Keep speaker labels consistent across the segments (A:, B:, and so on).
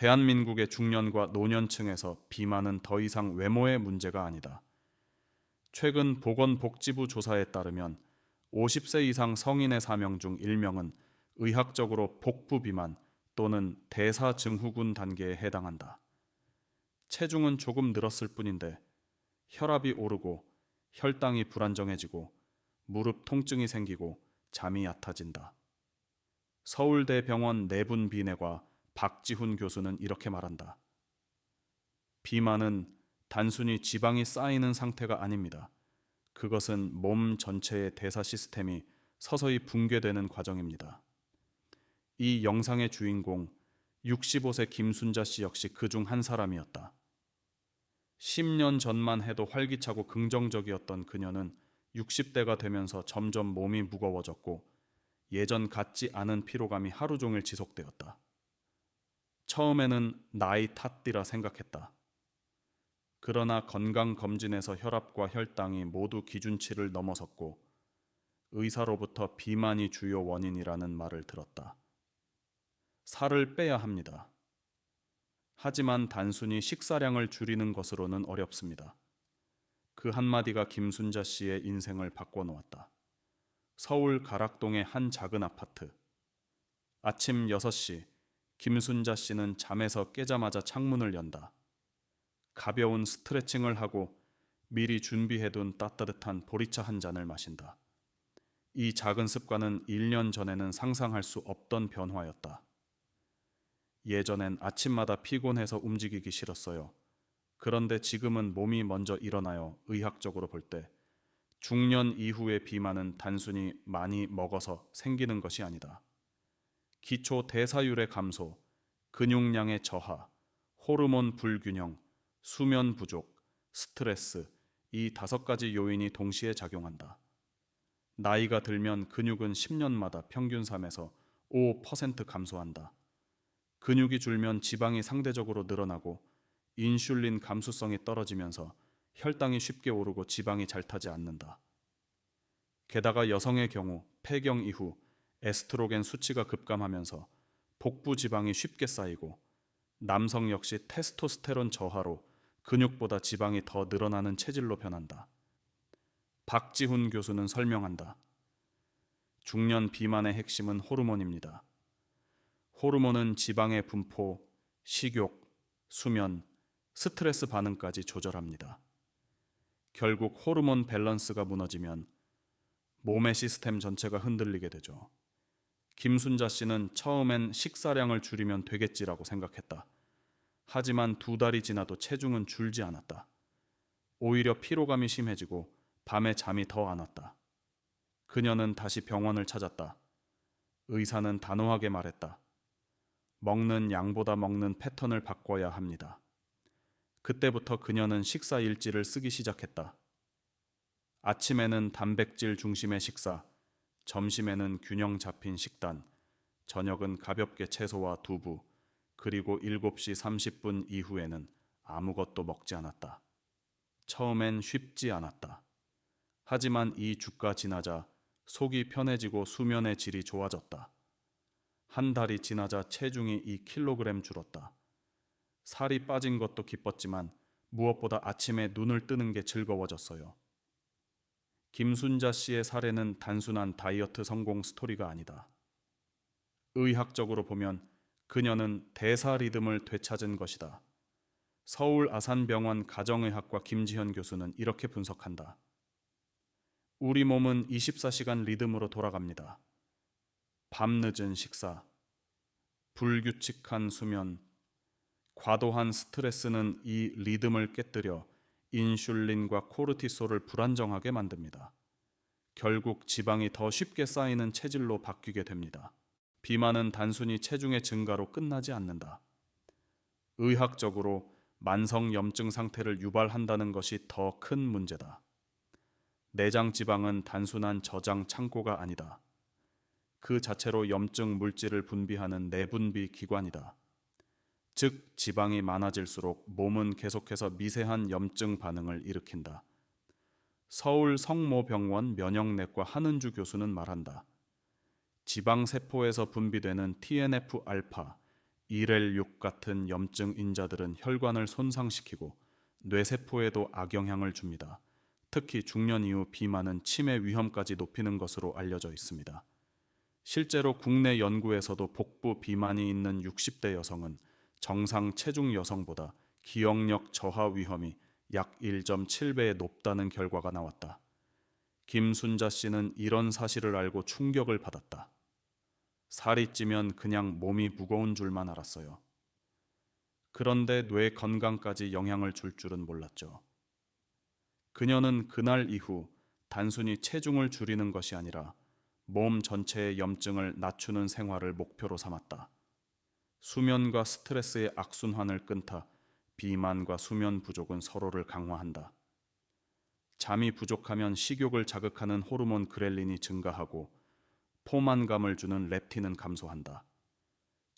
A: 대한민국의 중년과 노년층에서 비만은 더 이상 외모의 문제가 아니다. 최근 보건복지부 조사에 따르면 50세 이상 성인의 4명 중 1명은 의학적으로 복부 비만 또는 대사증후군 단계에 해당한다. 체중은 조금 늘었을 뿐인데 혈압이 오르고 혈당이 불안정해지고 무릎 통증이 생기고 잠이 얕아진다. 서울대병원 내분비내과 박지훈 교수는 이렇게 말한다. 비만은 단순히 지방이 쌓이는 상태가 아닙니다. 그것은 몸 전체의 대사 시스템이 서서히 붕괴되는 과정입니다. 이 영상의 주인공 65세 김순자 씨 역시 그중 한 사람이었다. 10년 전만 해도 활기차고 긍정적이었던 그녀는 60대가 되면서 점점 몸이 무거워졌고 예전 같지 않은 피로감이 하루 종일 지속되었다. 처음에는 나이 탓이라 생각했다. 그러나 건강검진에서 혈압과 혈당이 모두 기준치를 넘어섰고 의사로부터 비만이 주요 원인이라는 말을 들었다. 살을 빼야 합니다. 하지만 단순히 식사량을 줄이는 것으로는 어렵습니다. 그 한마디가 김순자 씨의 인생을 바꿔놓았다. 서울 가락동의 한 작은 아파트. 아침 6시, 김순자 씨는 잠에서 깨자마자 창문을 연다. 가벼운 스트레칭을 하고 미리 준비해둔 따뜻한 보리차 한 잔을 마신다. 이 작은 습관은 1년 전에는 상상할 수 없던 변화였다. 예전엔 아침마다 피곤해서 움직이기 싫었어요. 그런데 지금은 몸이 먼저 일어나요. 의학적으로 볼 때 중년 이후의 비만은 단순히 많이 먹어서 생기는 것이 아니다. 기초 대사율의 감소, 근육량의 저하, 호르몬 불균형, 수면 부족, 스트레스, 이 5가지 요인이 동시에 작용한다. 나이가 들면 근육은 10년마다 평균 3에서 5% 감소한다. 근육이 줄면 지방이 상대적으로 늘어나고 인슐린 감수성이 떨어지면서 혈당이 쉽게 오르고 지방이 잘 타지 않는다. 게다가 여성의 경우 폐경 이후 에스트로겐 수치가 급감하면서 복부 지방이 쉽게 쌓이고 남성 역시 테스토스테론 저하로 근육보다 지방이 더 늘어나는 체질로 변한다. 박지훈 교수는 설명한다. 중년 비만의 핵심은 호르몬입니다. 호르몬은 지방의 분포, 식욕, 수면, 스트레스 반응까지 조절합니다. 결국 호르몬 밸런스가 무너지면 몸의 시스템 전체가 흔들리게 되죠. 김순자 씨는 처음엔 식사량을 줄이면 되겠지라고 생각했다. 하지만 2달이 지나도 체중은 줄지 않았다. 오히려 피로감이 심해지고 밤에 잠이 더 안 왔다. 그녀는 다시 병원을 찾았다. 의사는 단호하게 말했다. 먹는 양보다 먹는 패턴을 바꿔야 합니다. 그때부터 그녀는 식사 일지를 쓰기 시작했다. 아침에는 단백질 중심의 식사, 점심에는 균형 잡힌 식단, 저녁은 가볍게 채소와 두부, 그리고 7시 30분 이후에는 아무것도 먹지 않았다. 처음엔 쉽지 않았다. 하지만 이 주가 지나자 속이 편해지고 수면의 질이 좋아졌다. 한 달이 지나자 체중이 2kg 줄었다. 살이 빠진 것도 기뻤지만 무엇보다 아침에 눈을 뜨는 게 즐거워졌어요. 김순자 씨의 사례는 단순한 다이어트 성공 스토리가 아니다. 의학적으로 보면 그녀는 대사 리듬을 되찾은 것이다. 서울 아산병원 가정의학과 김지현 교수는 이렇게 분석한다. 우리 몸은 24시간 리듬으로 돌아갑니다. 밤늦은 식사, 불규칙한 수면, 과도한 스트레스는 이 리듬을 깨뜨려 인슐린과 코르티솔을 불안정하게 만듭니다. 결국 지방이 더 쉽게 쌓이는 체질로 바뀌게 됩니다. 비만은 단순히 체중의 증가로 끝나지 않는다. 의학적으로 만성 염증 상태를 유발한다는 것이 더 큰 문제다. 내장 지방은 단순한 저장 창고가 아니다. 그 자체로 염증 물질을 분비하는 내분비 기관이다. 즉, 지방이 많아질수록 몸은 계속해서 미세한 염증 반응을 일으킨다. 서울 성모병원 면역내과 한은주 교수는 말한다. 지방세포에서 분비되는 TNF-알파, 이렐6 같은 염증 인자들은 혈관을 손상시키고 뇌세포에도 악영향을 줍니다. 특히 중년 이후 비만은 치매 위험까지 높이는 것으로 알려져 있습니다. 실제로 국내 연구에서도 복부 비만이 있는 60대 여성은 정상 체중 여성보다 기억력 저하 위험이 약 1.7배 높다는 결과가 나왔다. 김순자 씨는 이런 사실을 알고 충격을 받았다. 살이 찌면 그냥 몸이 무거운 줄만 알았어요. 그런데 뇌 건강까지 영향을 줄 줄은 몰랐죠. 그녀는 그날 이후 단순히 체중을 줄이는 것이 아니라 몸 전체의 염증을 낮추는 생활을 목표로 삼았다. 수면과 스트레스의 악순환을 끊다 비만과 수면 부족은 서로를 강화한다. 잠이 부족하면 식욕을 자극하는 호르몬 그렐린이 증가하고 포만감을 주는 렙틴은 감소한다.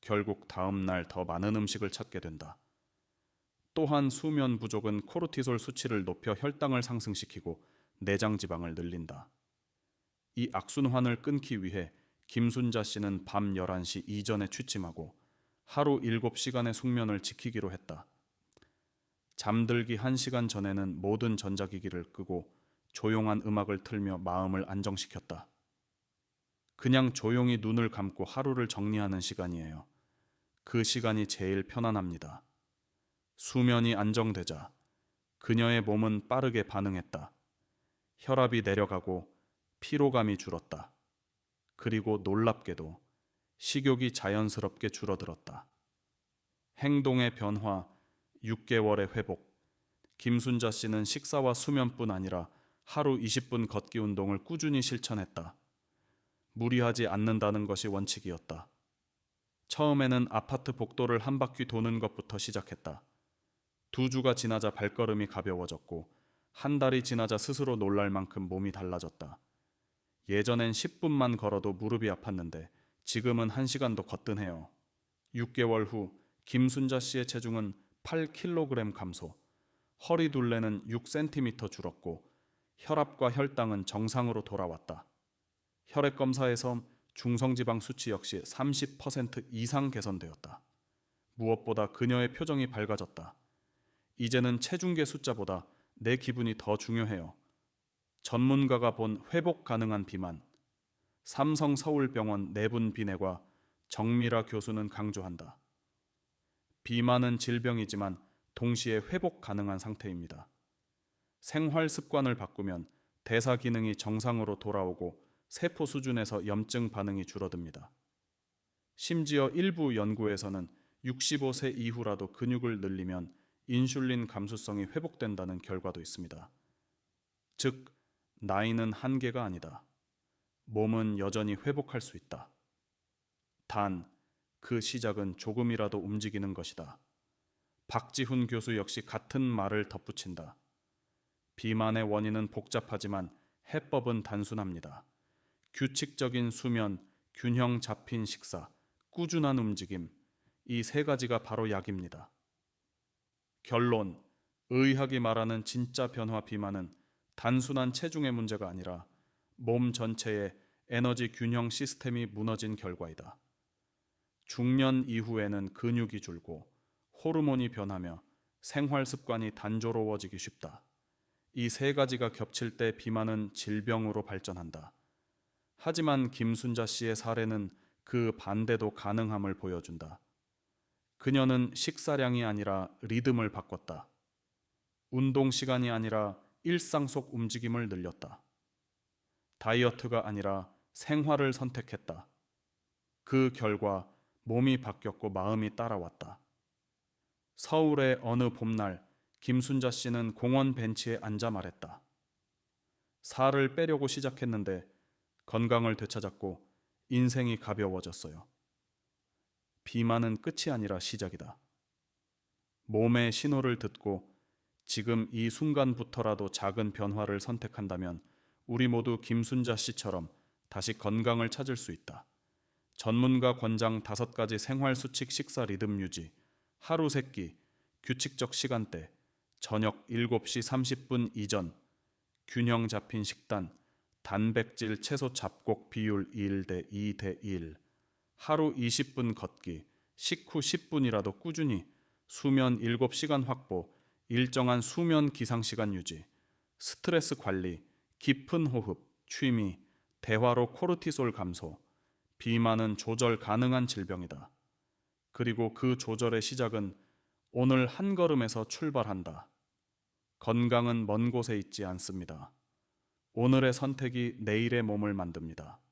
A: 결국 다음 날 더 많은 음식을 찾게 된다. 또한 수면 부족은 코르티솔 수치를 높여 혈당을 상승시키고 내장 지방을 늘린다. 이 악순환을 끊기 위해 김순자 씨는 밤 11시 이전에 취침하고 하루 7시간의 숙면을 지키기로 했다. 잠들기 1시간 전에는 모든 전자기기를 끄고 조용한 음악을 틀며 마음을 안정시켰다. 그냥 조용히 눈을 감고 하루를 정리하는 시간이에요. 그 시간이 제일 편안합니다. 수면이 안정되자 그녀의 몸은 빠르게 반응했다. 혈압이 내려가고 피로감이 줄었다. 그리고 놀랍게도 식욕이 자연스럽게 줄어들었다. 행동의 변화, 6개월의 회복. 김순자 씨는 식사와 수면뿐 아니라 하루 20분 걷기 운동을 꾸준히 실천했다. 무리하지 않는다는 것이 원칙이었다. 처음에는 아파트 복도를 한 바퀴 도는 것부터 시작했다. 2주가 지나자 발걸음이 가벼워졌고 한 달이 지나자 스스로 놀랄 만큼 몸이 달라졌다. 예전엔 10분만 걸어도 무릎이 아팠는데 지금은 1시간도 거뜬해요. 6개월 후 김순자 씨의 체중은 8kg 감소, 허리 둘레는 6cm 줄었고 혈압과 혈당은 정상으로 돌아왔다. 혈액 검사에서 중성지방 수치 역시 30% 이상 개선되었다. 무엇보다 그녀의 표정이 밝아졌다. 이제는 체중계 숫자보다 내 기분이 더 중요해요. 전문가가 본 회복 가능한 비만. 삼성 서울병원 내분 비내과 정미라 교수는 강조한다. 비만은 질병이지만 동시에 회복 가능한 상태입니다. 생활 습관을 바꾸면 대사 기능이 정상으로 돌아오고 세포 수준에서 염증 반응이 줄어듭니다. 심지어 일부 연구에서는 65세 이후라도 근육을 늘리면 인슐린 감수성이 회복된다는 결과도 있습니다. 즉, 나이는 한계가 아니다. 몸은 여전히 회복할 수 있다. 단, 그 시작은 조금이라도 움직이는 것이다. 박지훈 교수 역시 같은 말을 덧붙인다. 비만의 원인은 복잡하지만 해법은 단순합니다. 규칙적인 수면, 균형 잡힌 식사, 꾸준한 움직임, 이 3가지가 바로 약입니다. 결론, 의학이 말하는 진짜 변화 비만은 단순한 체중의 문제가 아니라 몸 전체의 에너지 균형 시스템이 무너진 결과이다. 중년 이후에는 근육이 줄고 호르몬이 변하며 생활 습관이 단조로워지기 쉽다. 이 3가지가 겹칠 때 비만은 질병으로 발전한다. 하지만 김순자 씨의 사례는 그 반대도 가능함을 보여준다. 그녀는 식사량이 아니라 리듬을 바꿨다. 운동 시간이 아니라 일상 속 움직임을 늘렸다. 다이어트가 아니라 생활을 선택했다. 그 결과 몸이 바뀌었고 마음이 따라왔다. 서울의 어느 봄날 김순자 씨는 공원 벤치에 앉아 말했다. 살을 빼려고 시작했는데 건강을 되찾았고 인생이 가벼워졌어요. 비만은 끝이 아니라 시작이다. 몸의 신호를 듣고 지금 이 순간부터라도 작은 변화를 선택한다면 우리 모두 김순자 씨처럼 다시 건강을 찾을 수 있다. 전문가 권장 5가지 생활 수칙 식사 리듬 유지, 하루 3끼, 규칙적 시간대, 저녁 7시 30분 이전, 균형 잡힌 식단, 단백질 채소 잡곡 비율 1대 2대 1, 하루 20분 걷기, 식후 10분이라도 꾸준히 수면 7시간 확보, 일정한 수면 기상시간 유지, 스트레스 관리, 깊은 호흡, 취미, 대화로 코르티솔 감소, 비만은 조절 가능한 질병이다. 그리고 그 조절의 시작은 오늘 한 걸음에서 출발한다. 건강은 먼 곳에 있지 않습니다. 오늘의 선택이 내일의 몸을 만듭니다.